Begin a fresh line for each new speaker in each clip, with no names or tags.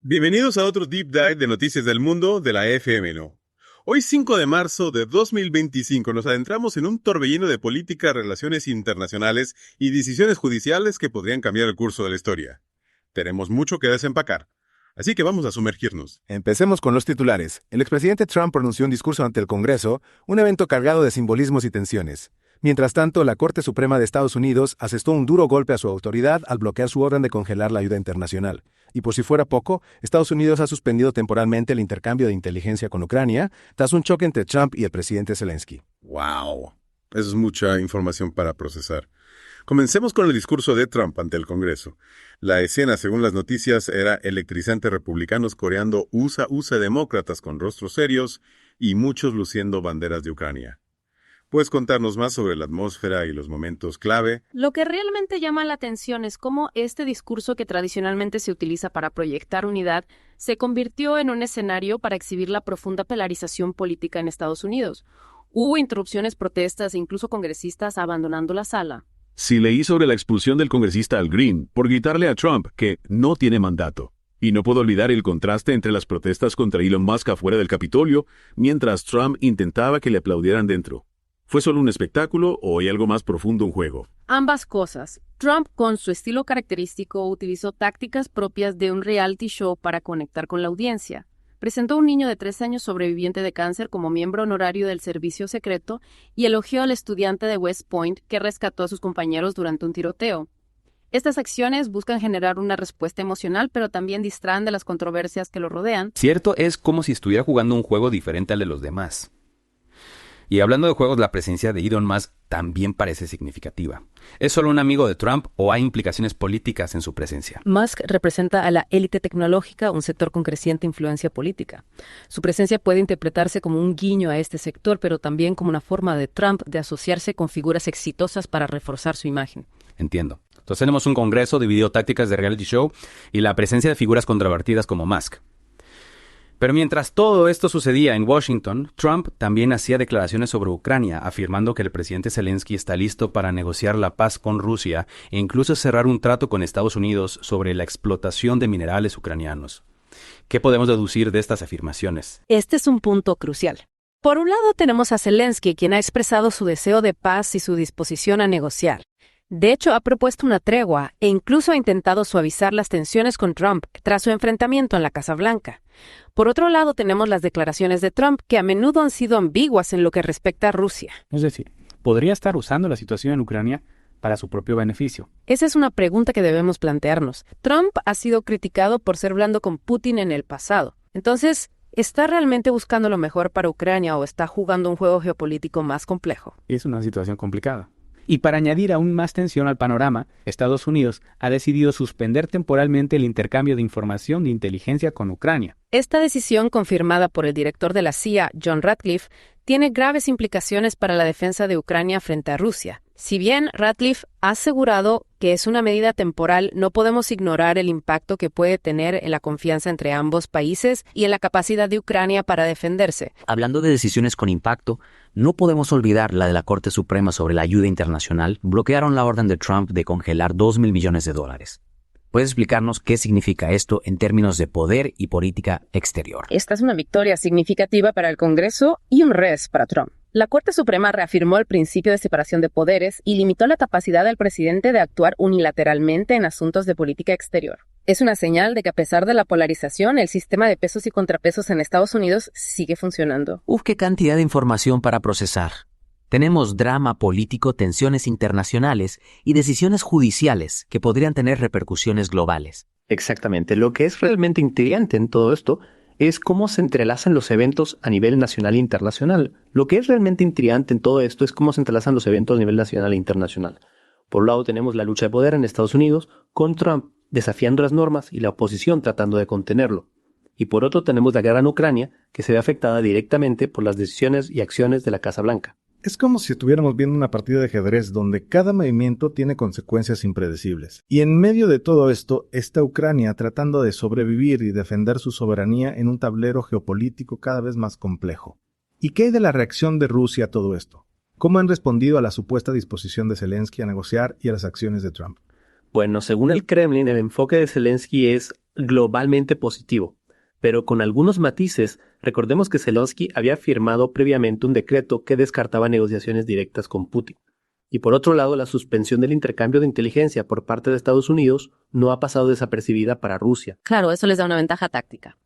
Bienvenidos a otro Deep Dive de Noticias del Mundo de la FMNO. Hoy 5 de marzo de 2025 nos adentramos en un torbellino de política, relaciones internacionales y decisiones judiciales que podrían cambiar el curso de la historia. Tenemos mucho que desempacar, así que vamos a sumergirnos.
Empecemos con los titulares. El expresidente Trump pronunció un discurso ante el Congreso, un evento cargado de simbolismos y tensiones. Mientras tanto, la Corte Suprema de Estados Unidos asestó un duro golpe a su autoridad al bloquear su orden de congelar la ayuda internacional. Y por si fuera poco, Estados Unidos ha suspendido temporalmente el intercambio de inteligencia con Ucrania tras un choque entre Trump y el presidente Zelensky.
¡Wow! Eso es mucha información para procesar. Comencemos con el discurso de Trump ante el Congreso. La escena, según las noticias, era electrizante: republicanos coreando USA demócratas con rostros serios y muchos luciendo banderas de Ucrania. ¿Puedes contarnos más sobre la atmósfera y los momentos clave?
Lo que realmente llama la atención es cómo este discurso, que tradicionalmente se utiliza para proyectar unidad, se convirtió en un escenario para exhibir la profunda polarización política en Estados Unidos. Hubo interrupciones, protestas e incluso congresistas abandonando la sala.
Sí, leí sobre la expulsión del congresista Al Green por gritarle a Trump que no tiene mandato. Y no puedo olvidar el contraste entre las protestas contra Elon Musk afuera del Capitolio, mientras Trump intentaba que le aplaudieran dentro. ¿Fue solo un espectáculo o hay algo más profundo en juego?
Ambas cosas. Trump, con su estilo característico, utilizó tácticas propias de un reality show para conectar con la audiencia. Presentó a un niño de 3 años sobreviviente de cáncer como miembro honorario del servicio secreto y elogió al estudiante de West Point que rescató a sus compañeros durante un tiroteo. Estas acciones buscan generar una respuesta emocional, pero también distraen de las controversias que lo rodean.
Cierto, es como si estuviera jugando un juego diferente al de los demás. Y hablando de juegos, la presencia de Elon Musk también parece significativa. ¿Es solo un amigo de Trump o hay implicaciones políticas en su presencia?
Musk representa a la élite tecnológica, un sector con creciente influencia política. Su presencia puede interpretarse como un guiño a este sector, pero también como una forma de Trump de asociarse con figuras exitosas para reforzar su imagen.
Entiendo. Entonces tenemos un congreso dividido tácticas de reality show y la presencia de figuras controvertidas como Musk. Pero mientras todo esto sucedía en Washington, Trump también hacía declaraciones sobre Ucrania, afirmando que el presidente Zelensky está listo para negociar la paz con Rusia e incluso cerrar un trato con Estados Unidos sobre la explotación de minerales ucranianos. ¿Qué podemos deducir de estas afirmaciones?
Este es un punto crucial. Por un lado tenemos a Zelensky, quien ha expresado su deseo de paz y su disposición a negociar. De hecho, ha propuesto una tregua e incluso ha intentado suavizar las tensiones con Trump tras su enfrentamiento en la Casa Blanca. Por otro lado, tenemos las declaraciones de Trump, que a menudo han sido ambiguas en lo que respecta a Rusia.
Es decir, podría estar usando la situación en Ucrania para su propio beneficio.
Esa es una pregunta que debemos plantearnos. Trump ha sido criticado por ser blando con Putin en el pasado. Entonces, ¿está realmente buscando lo mejor para Ucrania o está jugando un juego geopolítico más complejo?
Es una situación complicada. Y para añadir aún más tensión al panorama, Estados Unidos ha decidido suspender temporalmente el intercambio de información de inteligencia con Ucrania.
Esta decisión, confirmada por el director de la CIA, John Ratcliffe, tiene graves implicaciones para la defensa de Ucrania frente a Rusia. Si bien Ratcliffe ha asegurado que es una medida temporal, no podemos ignorar el impacto que puede tener en la confianza entre ambos países y en la capacidad de Ucrania para defenderse.
Hablando de decisiones con impacto, no podemos olvidar la de la Corte Suprema sobre la ayuda internacional. Bloquearon la orden de Trump de congelar $2,000 millones. ¿Puedes explicarnos qué significa esto en términos de poder y política exterior?
Esta es una victoria significativa para el Congreso y un revés para Trump. La Corte Suprema reafirmó el principio de separación de poderes y limitó la capacidad del presidente de actuar unilateralmente en asuntos de política exterior. Es una señal de que, a pesar de la polarización, el sistema de pesos y contrapesos en Estados Unidos sigue funcionando.
¡Qué cantidad de información para procesar! Tenemos drama político, tensiones internacionales y decisiones judiciales que podrían tener repercusiones globales.
Exactamente. Lo que es realmente intrigante en todo esto es cómo se entrelazan los eventos a nivel nacional e internacional. Lo que es realmente intrigante en todo esto es cómo se entrelazan los eventos a nivel nacional e internacional. Por un lado tenemos la lucha de poder en Estados Unidos, con Trump desafiando las normas y la oposición tratando de contenerlo. Y por otro tenemos la guerra en Ucrania, que se ve afectada directamente por las decisiones y acciones de la Casa Blanca.
Es como si estuviéramos viendo una partida de ajedrez donde cada movimiento tiene consecuencias impredecibles. Y en medio de todo esto está Ucrania tratando de sobrevivir y defender su soberanía en un tablero geopolítico cada vez más complejo. ¿Y qué hay de la reacción de Rusia a todo esto? ¿Cómo han respondido a la supuesta disposición de Zelensky a negociar y a las acciones de Trump?
Bueno, según el Kremlin, el enfoque de Zelensky es globalmente positivo, pero con algunos matices. Recordemos que Zelensky había firmado previamente un decreto que descartaba negociaciones directas con Putin. Y por otro lado, la suspensión del intercambio de inteligencia por parte de Estados Unidos no ha pasado desapercibida para Rusia.
Claro, eso les da una ventaja táctica.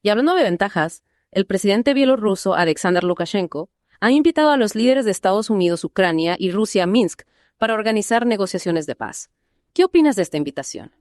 Y hablando de ventajas, el presidente bielorruso Alexander Lukashenko ha invitado a los líderes de Estados Unidos, Ucrania y Rusia a Minsk para organizar negociaciones de paz. ¿Qué opinas de esta invitación?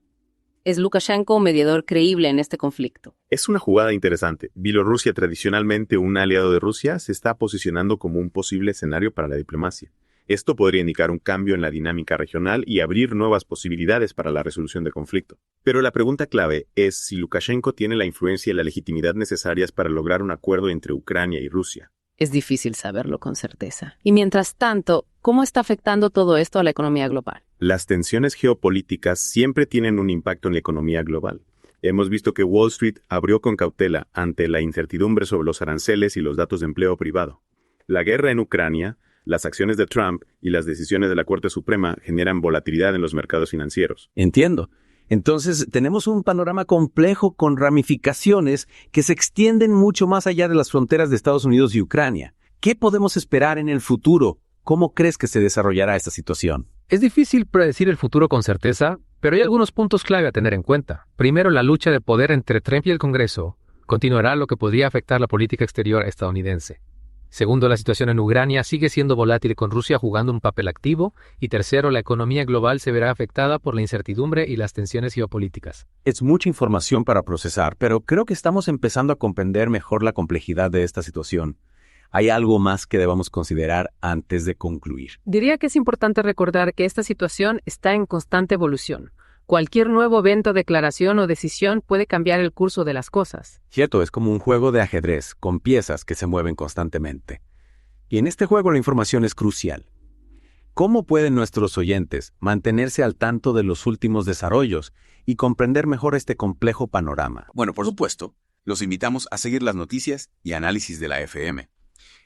¿Es Lukashenko un mediador creíble en este conflicto?
Es una jugada interesante. Bielorrusia, tradicionalmente un aliado de Rusia, se está posicionando como un posible escenario para la diplomacia. Esto podría indicar un cambio en la dinámica regional y abrir nuevas posibilidades para la resolución del conflicto. Pero la pregunta clave es si Lukashenko tiene la influencia y la legitimidad necesarias para lograr un acuerdo entre Ucrania y Rusia.
Es difícil saberlo con certeza. Y mientras tanto, ¿cómo está afectando todo esto a la economía global?
Las tensiones geopolíticas siempre tienen un impacto en la economía global. Hemos visto que Wall Street abrió con cautela ante la incertidumbre sobre los aranceles y los datos de empleo privado. La guerra en Ucrania, las acciones de Trump y las decisiones de la Corte Suprema generan volatilidad en los mercados financieros.
Entiendo. Entonces, tenemos un panorama complejo con ramificaciones que se extienden mucho más allá de las fronteras de Estados Unidos y Ucrania. ¿Qué podemos esperar en el futuro? ¿Cómo crees que se desarrollará esta situación?
Es difícil predecir el futuro con certeza, pero hay algunos puntos clave a tener en cuenta. Primero, la lucha de poder entre Trump y el Congreso continuará, lo que podría afectar la política exterior estadounidense. Segundo, la situación en Ucrania sigue siendo volátil con Rusia jugando un papel activo. Y tercero, la economía global se verá afectada por la incertidumbre y las tensiones geopolíticas.
Es mucha información para procesar, pero creo que estamos empezando a comprender mejor la complejidad de esta situación. ¿Hay algo más que debamos considerar antes de concluir?
Diría que es importante recordar que esta situación está en constante evolución. Cualquier nuevo evento, declaración o decisión puede cambiar el curso de las cosas.
Cierto, es como un juego de ajedrez, con piezas que se mueven constantemente. Y en este juego la información es crucial. ¿Cómo pueden nuestros oyentes mantenerse al tanto de los últimos desarrollos y comprender mejor este complejo panorama?
Bueno, por supuesto, los invitamos a seguir las noticias y análisis de la FM.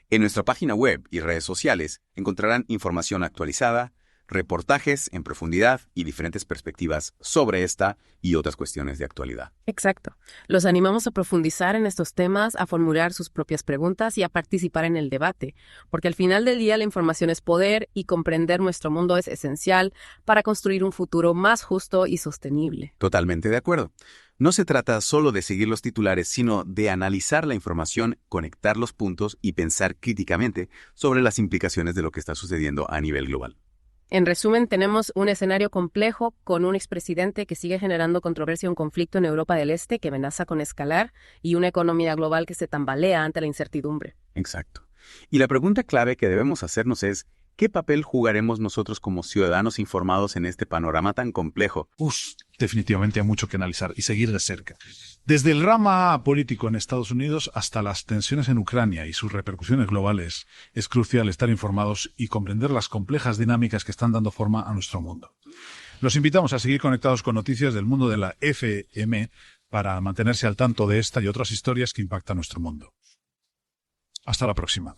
En nuestra página web y redes sociales encontrarán información actualizada, reportajes en profundidad y diferentes perspectivas sobre esta y otras cuestiones de actualidad.
Exacto. Los animamos a profundizar en estos temas, a formular sus propias preguntas y a participar en el debate, porque al final del día la información es poder y comprender nuestro mundo es esencial para construir un futuro más justo y sostenible.
Totalmente de acuerdo. No se trata solo de seguir los titulares, sino de analizar la información, conectar los puntos y pensar críticamente sobre las implicaciones de lo que está sucediendo a nivel global.
En resumen, tenemos un escenario complejo con un expresidente que sigue generando controversia y un conflicto en Europa del Este que amenaza con escalar y una economía global que se tambalea ante la incertidumbre.
Exacto. Y la pregunta clave que debemos hacernos es, ¿qué papel jugaremos nosotros como ciudadanos informados en este panorama tan complejo?
Definitivamente hay mucho que analizar y seguir de cerca. Desde el rama político en Estados Unidos hasta las tensiones en Ucrania y sus repercusiones globales, es crucial estar informados y comprender las complejas dinámicas que están dando forma a nuestro mundo. Los invitamos a seguir conectados con noticias del mundo de la FM para mantenerse al tanto de esta y otras historias que impactan nuestro mundo. Hasta la próxima.